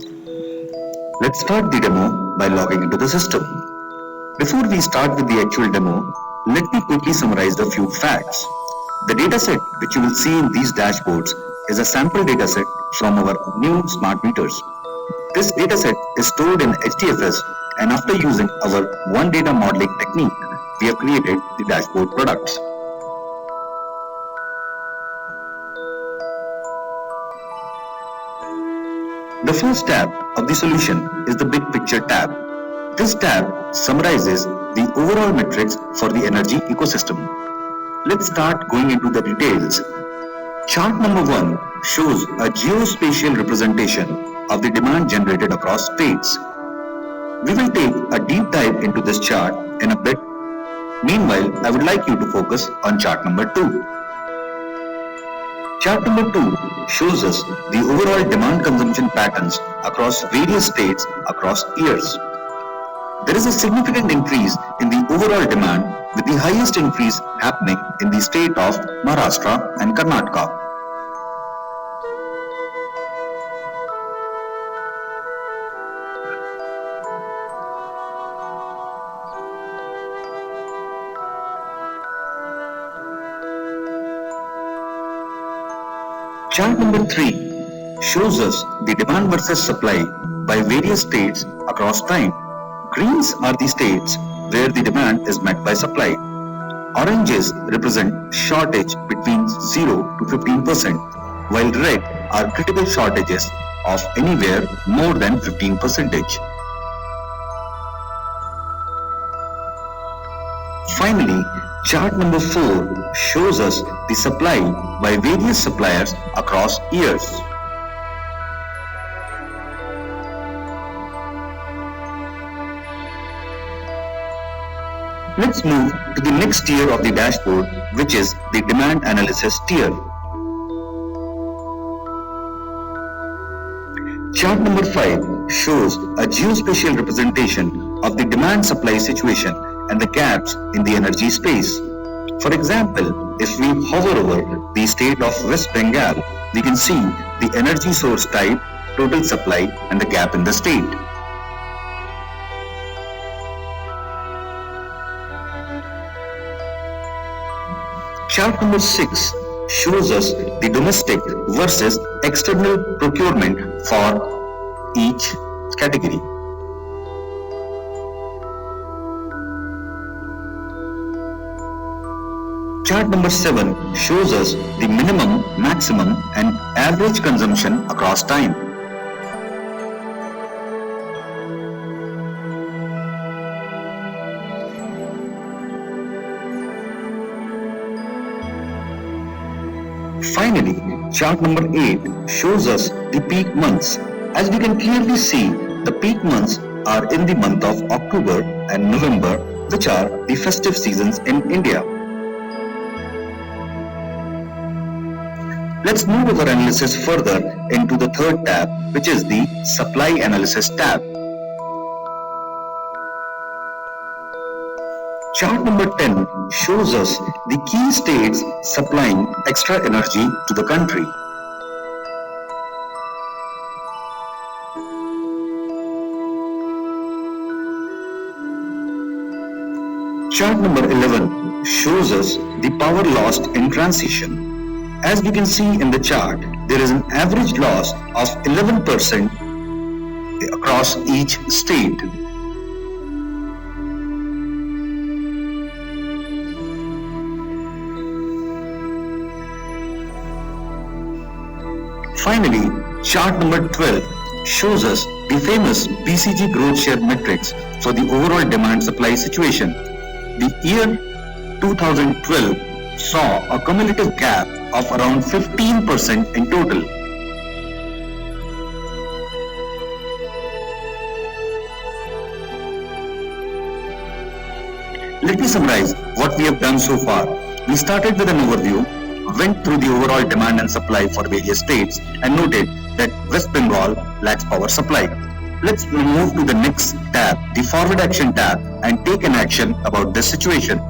Let's start the demo by logging into the system. Before we start with the actual demo, let me quickly summarize the few facts. The dataset which you will see in these dashboards is a sample dataset from our new smart meters. This dataset is stored in HDFS, and after using our one data modeling technique, we have created the dashboard products. The first tab of the solution is the Big Picture tab. This tab summarizes the overall metrics for the energy ecosystem. Let's start going into the details. Chart number 1 shows a geospatial representation of the demand generated across states. We will take a deep dive into this chart in a bit. Meanwhile, I would like you to focus on chart number 2. Chart number 2 shows us the overall demand consumption patterns across various states across years. There is a significant increase in the overall demand, with the highest increase happening in the state of Maharashtra and Karnataka. Chart number 3 shows us the demand versus supply by various states across time. Greens are the states where the demand is met by supply. Oranges represent shortage between 0 to 15%, while red are critical shortages of anywhere more than 15%. Finally, chart number 4 shows us the supply by various suppliers across years. Let's move to the next tier of the dashboard, which is the demand analysis tier. Chart number 5 shows a geospatial representation of the demand supply situation and the gaps in the energy space. For example, if we hover over the state of West Bengal, we can see the energy source type, total supply, and the gap in the state. Chart number 6 shows us the domestic versus external procurement for each category. Chart number 7 shows us the minimum, maximum, and average consumption across time. Finally, chart number 8 shows us the peak months. As we can clearly see, the peak months are in the month of October and November, which are the festive seasons in India. Let's move our analysis further into the third tab, which is the Supply Analysis tab. Chart number 10 shows us the key states supplying extra energy to the country. Chart number 11 shows us the power lost in transition. As we can see in the chart, there is an average loss of 11% across each state. Finally, chart number 12 shows us the famous BCG growth share metrics for the overall demand supply situation. The year 2012 saw a cumulative gap of around 15% in total. Let me summarize what we have done so far. We started with an overview, went through the overall demand and supply for various states, and noted that West Bengal lacks power supply. Let's move to the next tab, the Forward Action tab, and take an action about this situation.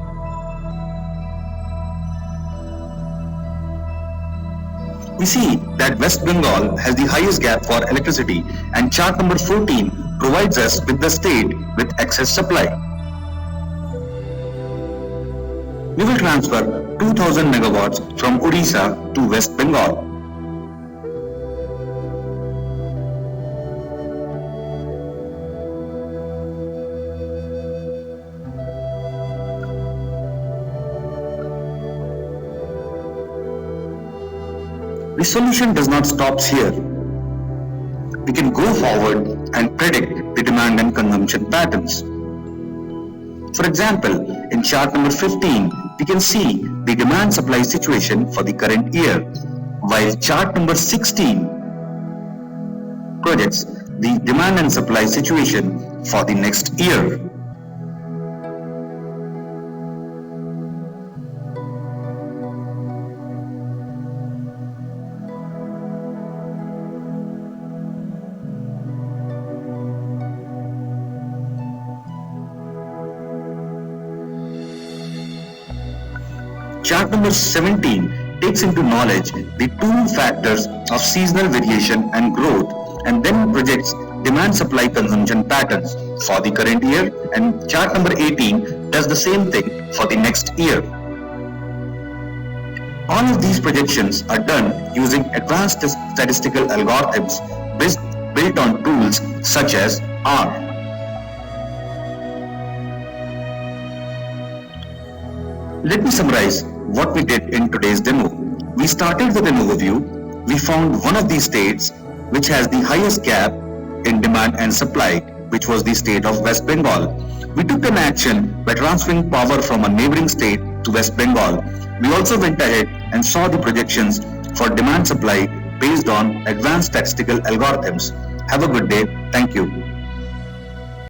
We see that West Bengal has the highest gap for electricity, and chart number 14 provides us with the state with excess supply. We will transfer 2000 megawatts from Odisha to West Bengal. The solution does not stop here. We can go forward and predict the demand and consumption patterns. For example, in chart number 15, we can see the demand supply situation for the current year, while chart number 16 projects the demand and supply situation for the next year. Chart number 17 takes into knowledge the two factors of seasonal variation and growth, and then projects demand supply consumption patterns for the current year, and chart number 18 does the same thing for the next year. All of these projections are done using advanced statistical algorithms built on tools such as R. Let me summarize what we did in today's demo. We started with an overview. We found one of these states which has the highest gap in demand and supply, which was the state of West Bengal. We took an action by transferring power from a neighboring state to West Bengal. We also went ahead and saw the projections for demand supply based on advanced statistical algorithms. Have a good day. Thank you.